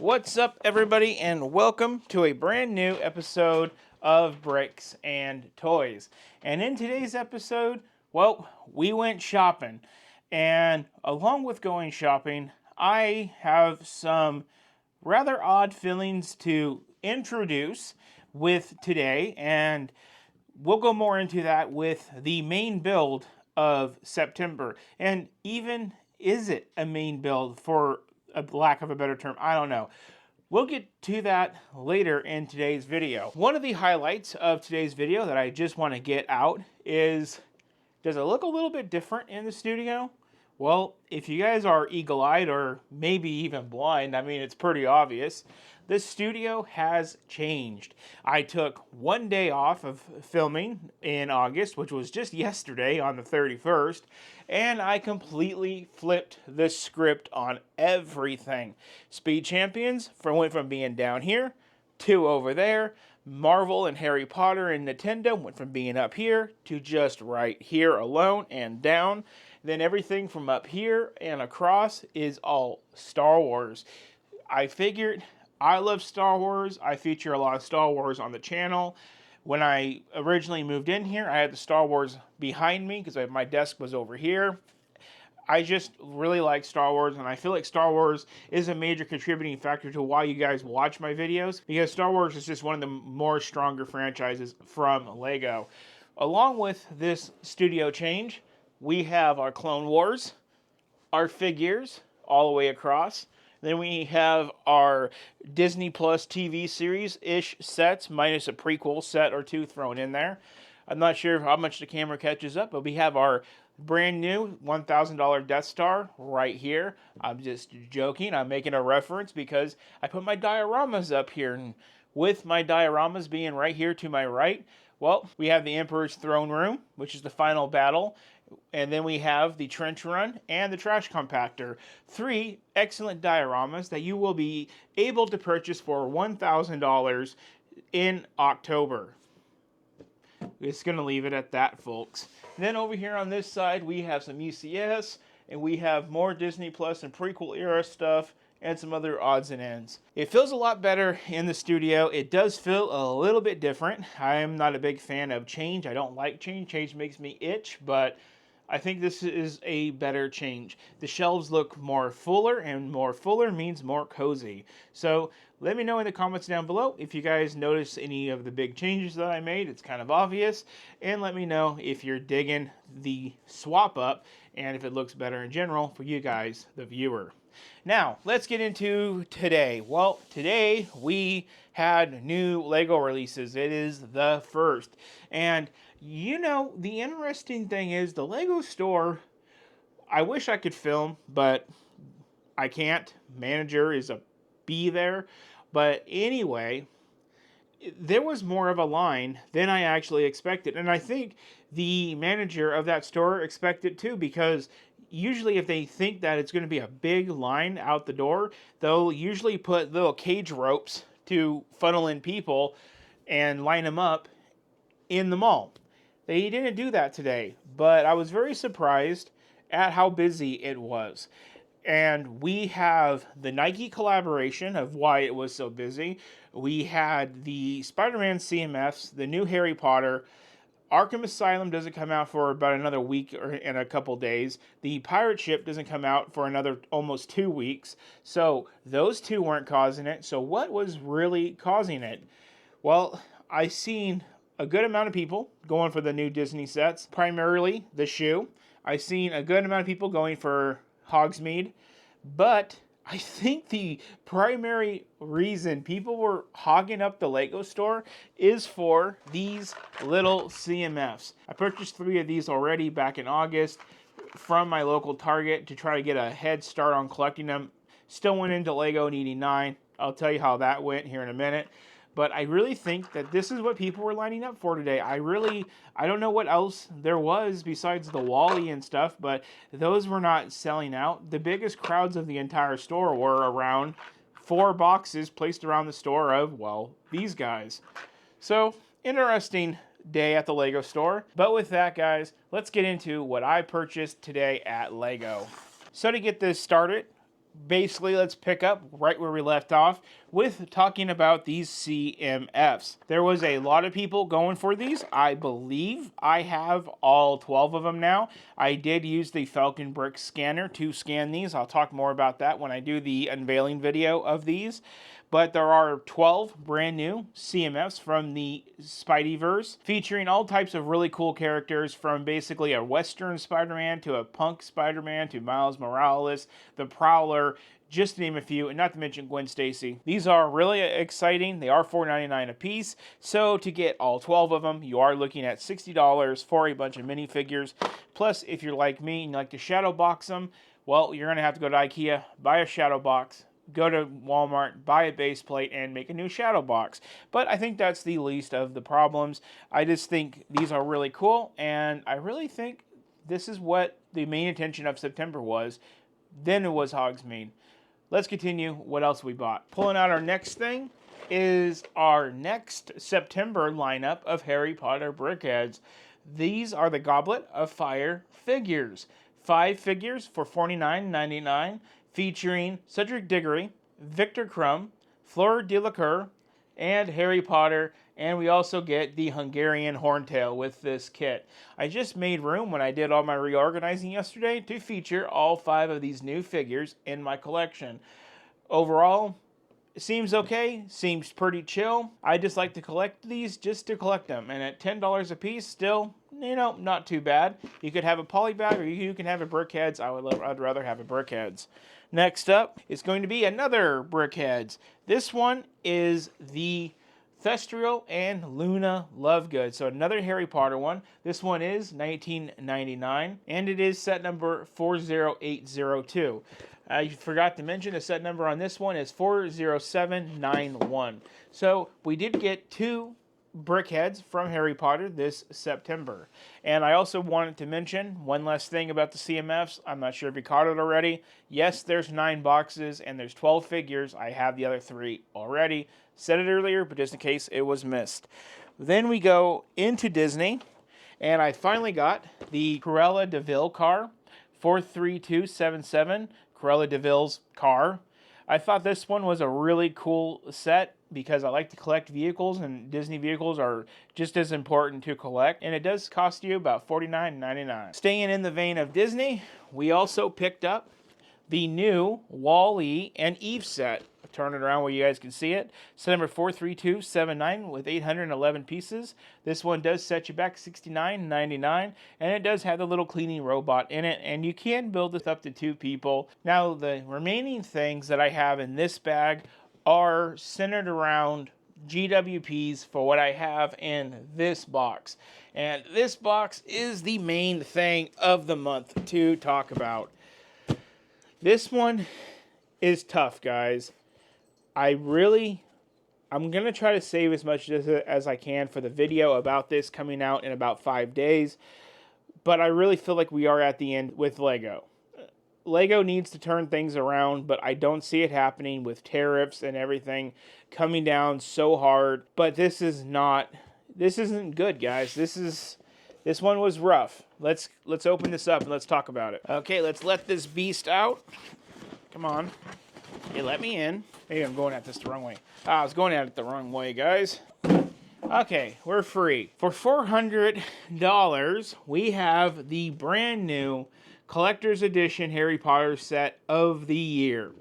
What's up, everybody, and welcome to a brand new episode of Bricks and Toys. And in today's episode, well, we went shopping. And along with going shopping, I have some rather odd feelings to introduce with today, and we'll go more into that with the main build of September. And even, is it a main build, for a lack of a better term? I don't know. We'll get to that later in today's video. One of the highlights of today's video that I just want to get out is, does it look a little bit different in the studio? Well, if you guys are eagle-eyed or maybe even blind, I mean, it's pretty obvious. The studio has changed. I took one day off of filming in August, which was just yesterday on the 31st, and I completely flipped the script on everything. Speed Champions went from being down here to over there. Marvel and Harry Potter and Nintendo went from being up here to just right here alone and down. Then everything from up here and across is all Star Wars. I figured I love Star Wars. I feature a lot of Star Wars on the channel. When I originally moved in here, I had the Star Wars behind me because my desk was over here. I just really like Star Wars, and I feel like Star Wars is a major contributing factor to why you guys watch my videos, because Star Wars is just one of the more stronger franchises from LEGO. Along with this studio change, we have our Clone Wars, our figures all the way across. Then we have our Disney Plus TV series-ish sets, minus a prequel set or two thrown in there. I'm not sure how much the camera catches up, but we have our brand new $1,000 Death Star right here. I'm just joking. I'm making a reference because I put my dioramas up here. And with my dioramas being right here to my right, well, we have the Emperor's Throne Room, which is the final battle. And then we have the Trench Run and the Trash Compactor. Three excellent dioramas that you will be able to purchase for $1,000 in October. It's going to leave it at that, folks. And then over here on this side, we have some UCS, and we have more Disney Plus and prequel era stuff, and some other odds and ends. It feels a lot better in the studio. It does feel a little bit different. I'm not a big fan of change. I don't like change. Change makes me itch, but I think this is a better change. The shelves look more fuller, and more fuller means more cozy. So let me know in the comments down below if you guys notice any of the big changes that I made. It's kind of obvious. And let me know if you're digging the swap up and if it looks better in general for you guys, the viewer. Now, let's get into today. Well, today we had new LEGO releases. It is the first. And you know, the interesting thing is the LEGO store, I wish I could film, but I can't. Manager is a B there. But anyway, there was more of a line than I actually expected. And I think the manager of that store expected too, because usually if they think that it's going to be a big line out the door, they'll usually put little cage ropes to funnel in people and line them up in the mall. They didn't do that today, but I was very surprised at how busy it was. And we have the Nike collaboration of why it was so busy. We had the Spider-Man CMFs, the new Harry Potter. Arkham Asylum doesn't come out for about another week or in a couple days. The Pirate Ship doesn't come out for another almost 2 weeks. So those two weren't causing it. So what was really causing it? Well, I seen a good amount of people going for the new Disney sets, primarily the shoe. I seen a good amount of people going for Hogsmeade, but I think the primary reason people were hogging up the LEGO store is for these little CMFs. I purchased 3 of these already back in August from my local Target to try to get a head start on collecting them. Still went into LEGO needing 9. I'll tell you how that went here in a minute. But I really think that this is what people were lining up for today. I don't know what else there was besides the Wall-E and stuff, but those were not selling out. The biggest crowds of the entire store were around 4 boxes placed around the store of, well, these guys. So, interesting day at the LEGO store. But with that, guys, let's get into what I purchased today at LEGO. So to get this started, basically, let's pick up right where we left off with talking about these CMFs. There was a lot of people going for these. I believe I have all 12 of them now. I did use the Falcon Brick scanner to scan these. I'll talk more about that when I do the unveiling video of these. But there are 12 brand new CMFs from the Spideyverse, featuring all types of really cool characters, from basically a Western Spider-Man to a punk Spider-Man to Miles Morales, the Prowler, just to name a few, and not to mention Gwen Stacy. These are really exciting. They are $4.99 a piece, so to get all 12 of them, you are looking at $60 for a bunch of minifigures. Plus, if you're like me and you like to shadow box them, well, you're going to have to go to IKEA, buy a shadow box, go to Walmart, buy a base plate, and make a new shadow box. But I think that's the least of the problems. I just think these are really cool, and I really think this is what the main attention of September was. Then it was Hogsmeade. Let's continue. What else we bought? Pulling out our next thing is our next September lineup of Harry Potter brickheads. These are the Goblet of Fire figures. 5 figures for $49.99, featuring Cedric Diggory, Victor Crumb, Fleur Delacour, and Harry Potter. And we also get the Hungarian Horntail with this kit. I just made room when I did all my reorganizing yesterday to feature all 5 of these new figures in my collection. Overall, it seems okay, seems pretty chill. I just like to collect these just to collect them. And at $10 a piece, still, not too bad. You could have a polybag or you can have a Brickheads. I'd rather have a Brickheads. Next up is going to be another Brickheads. This one is the Thestral and Luna Lovegood. So another Harry Potter one. This one is $19.99, and it is set number 40802. I forgot to mention the set number on this one is 40791. So we did get 2 Brickheads from Harry Potter this September. And I also wanted to mention one last thing about the CMFs. I'm not sure if you caught it already. Yes, there's 9 boxes and there's 12 figures. I have the other 3 already. Said it earlier, but just in case it was missed. Then we go into Disney, and I finally got the Cruella de Vil car, 43277, Cruella de Vil's car. I thought this one was a really cool set because I like to collect vehicles, and Disney vehicles are just as important to collect, and it does cost you about $49.99. Staying in the vein of Disney, we also picked up the new Wall-E and Eve set. Turn it around where you guys can see it. Set number 43279 with 811 pieces. This one does set you back $69.99, and it does have the little cleaning robot in it, and you can build this up to 2 people. Now, the remaining things that I have in this bag are centered around GWPs for what I have in this box. And this box is the main thing of the month to talk about. This one is tough, guys. I'm going to try to save as much as I can for the video about this coming out in about 5 days. But I really feel like we are at the end with Lego. Lego needs to turn things around, but I don't see it happening with tariffs and everything coming down so hard. But this isn't good, guys. This one was rough. Let's open this up and let's talk about it. Okay, let's let this beast out. Come on. Hey, let me in. Maybe I'm going at this the wrong way. I was going at it the wrong way, guys. Okay, we're free. For $400, we have the brand new Collector's Edition Harry Potter set of the year.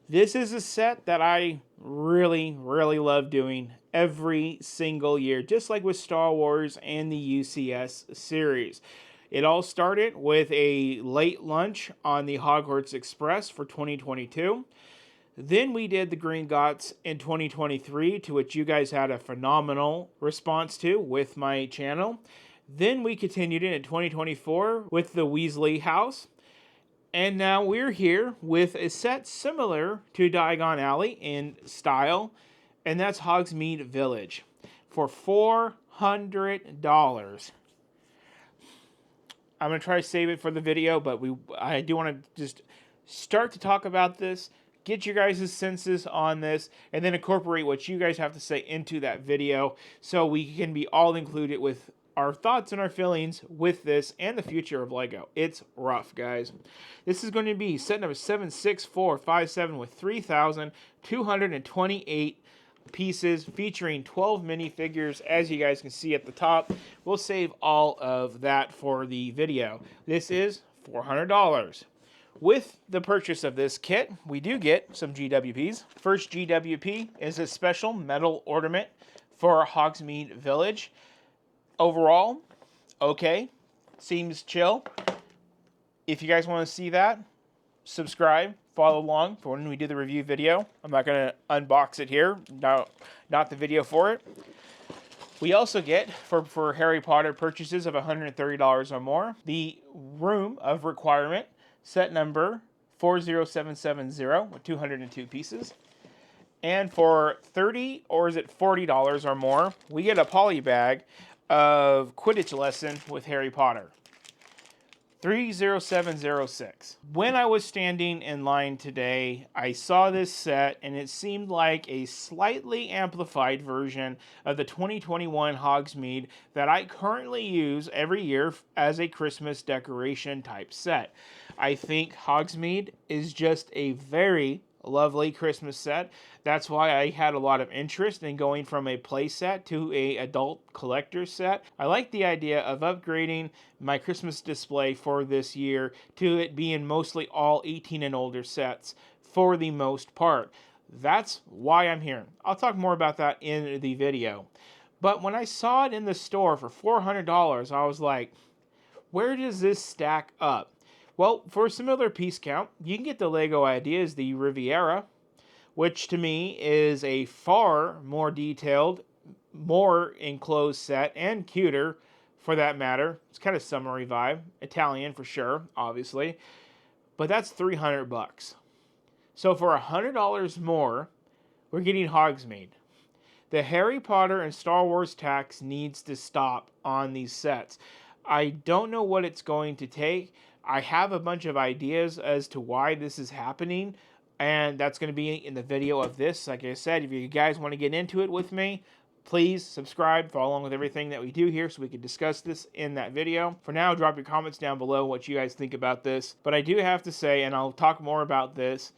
This is a set that I really, really love doing every single year, just like with Star Wars and the UCS series. It all started with a late lunch on the Hogwarts Express for 2022. Then we did the Green Gots in 2023, to which you guys had a phenomenal response to with my channel. Then we continued in 2024 with the Weasley House. And now we're here with a set similar to Diagon Alley in style, and that's Hogsmeade Village for $400. I'm going to try to save it for the video, but I do want to just start to talk about this, get your guys' senses on this, and then incorporate what you guys have to say into that video so we can be all included with our thoughts and our feelings with this and the future of Lego. It's rough, guys. This is going to be set number 76457 with 3,228 pieces featuring 12 minifigures, as you guys can see at the top. We'll save all of that for the video. This is $400. With the purchase of this kit, we do get some GWPs. First GWP is a special metal ornament for Hogsmeade Village. Overall, okay, seems chill. If you guys want to see that, subscribe, follow along for when we do the review video. I'm not going to unbox it here, not the video for it. We also get, for Harry Potter purchases of $130 or more, the Room of Requirement, set number 40770 with 202 pieces. And for $30 or is it $40 or more, we get a poly bag of Quidditch Lesson with Harry Potter. 30706. When I was standing in line today, I saw this set and it seemed like a slightly amplified version of the 2021 Hogsmeade that I currently use every year as a Christmas decoration type set. I think Hogsmeade is just a very lovely Christmas set. That's why I had a lot of interest in going from a play set to a adult collector set. I like the idea of upgrading my Christmas display for this year to it being mostly all 18 and older sets for the most part. That's why I'm here. I'll talk more about that in the video. But when I saw it in the store for $400, I was like, where does this stack up? Well, for a similar piece count, you can get the Lego Ideas, the Riviera, which to me is a far more detailed, more enclosed set, and cuter for that matter. It's kind of summery vibe. Italian for sure, obviously. But that's $300. So for $100 more, we're getting Hogsmeade. The Harry Potter and Star Wars tax needs to stop on these sets. I don't know what it's going to take. I have a bunch of ideas as to why this is happening, and that's going to be in the video of this. Like I said, if you guys want to get into it with me, please subscribe, follow along with everything that we do here so we can discuss this in that video. For now, drop your comments down below what you guys think about this. But I do have to say, and I'll talk more about this,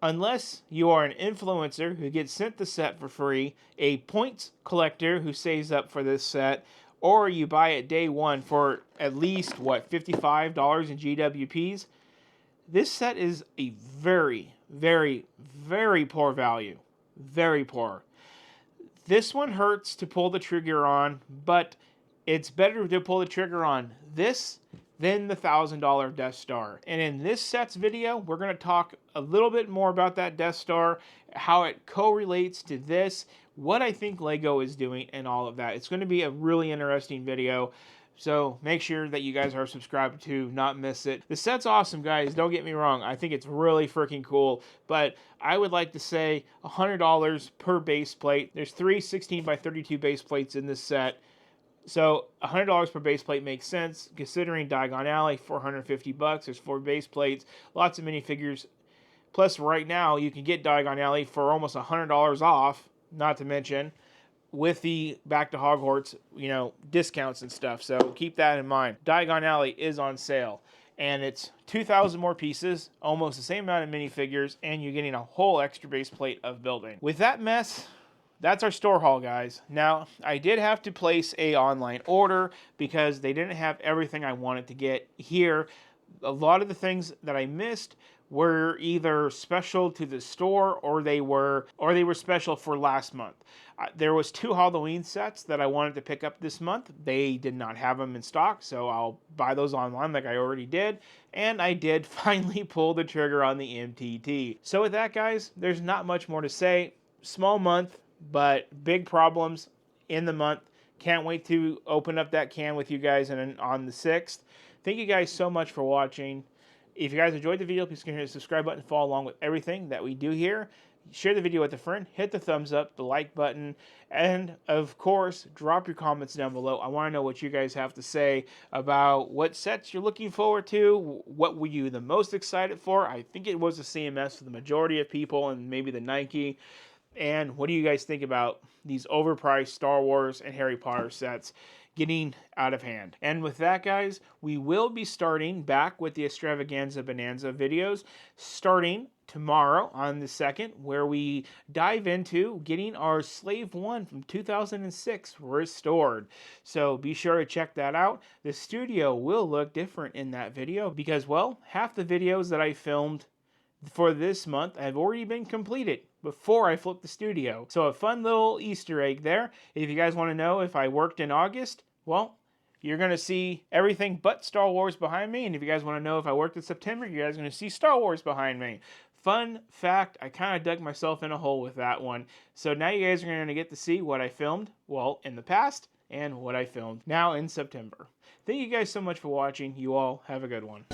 unless you are an influencer who gets sent the set for free, a points collector who saves up for this set, or you buy it day one for at least, $55 in GWPs, this set is a very, very, very poor value. Very poor. This one hurts to pull the trigger on, but it's better to pull the trigger on this than the $1,000 Death Star. And in this set's video, we're going to talk a little bit more about that Death Star, how it correlates to this, what I think Lego is doing, and all of that. It's going to be a really interesting video, so make sure that you guys are subscribed to not miss it. The set's awesome, guys. Don't get me wrong. I think it's really freaking cool, but I would like to say $100 per base plate. There's 3 16x32 base plates in this set. So $100 per base plate makes sense, considering Diagon Alley, $450. There's 4 base plates, lots of minifigures. Plus, right now, you can get Diagon Alley for almost $100 off, not to mention with the Back to Hogwarts, discounts and stuff. So keep that in mind. Diagon Alley is on sale, and it's 2,000 more pieces, almost the same amount of minifigures, and you're getting a whole extra base plate of building. With that mess, that's our store haul, guys. Now, I did have to place a online order because they didn't have everything I wanted to get here. A lot of the things that I missed were either special to the store or they were special for last month. There was 2 Halloween sets that I wanted to pick up this month. They did not have them in stock, so I'll buy those online like I already did. And I did finally pull the trigger on the MTT. So with that, guys, there's not much more to say. Small month, but big problems in the month. Can't wait to open up that can with you guys on the 6th. Thank you guys so much for watching. If you guys enjoyed the video, please consider the subscribe button, follow along with everything that we do here. Share the video with a friend, hit the thumbs up, the like button, and of course, drop your comments down below. I want to know what you guys have to say about what sets you're looking forward to. What were you the most excited for? I think it was the CMS for the majority of people, and maybe the Nike. And what do you guys think about these overpriced Star Wars and Harry Potter sets getting out of hand? And with that, guys, we will be starting back with the Extravaganza Bonanza videos starting tomorrow on the 2nd, where we dive into getting our Slave 1 from 2006 restored. So be sure to check that out. The studio will look different in that video because, well, half the videos that I filmed for this month have already been completed before I flipped the studio. So a fun little Easter egg there. If you guys want to know if I worked in August, well, you're going to see everything but Star Wars behind me. And if you guys want to know if I worked in September, you guys are going to see Star Wars behind me. Fun fact, I kind of dug myself in a hole with that one. So now you guys are going to get to see what I filmed, well, in the past and what I filmed now in September. Thank you guys so much for watching. You all have a good one.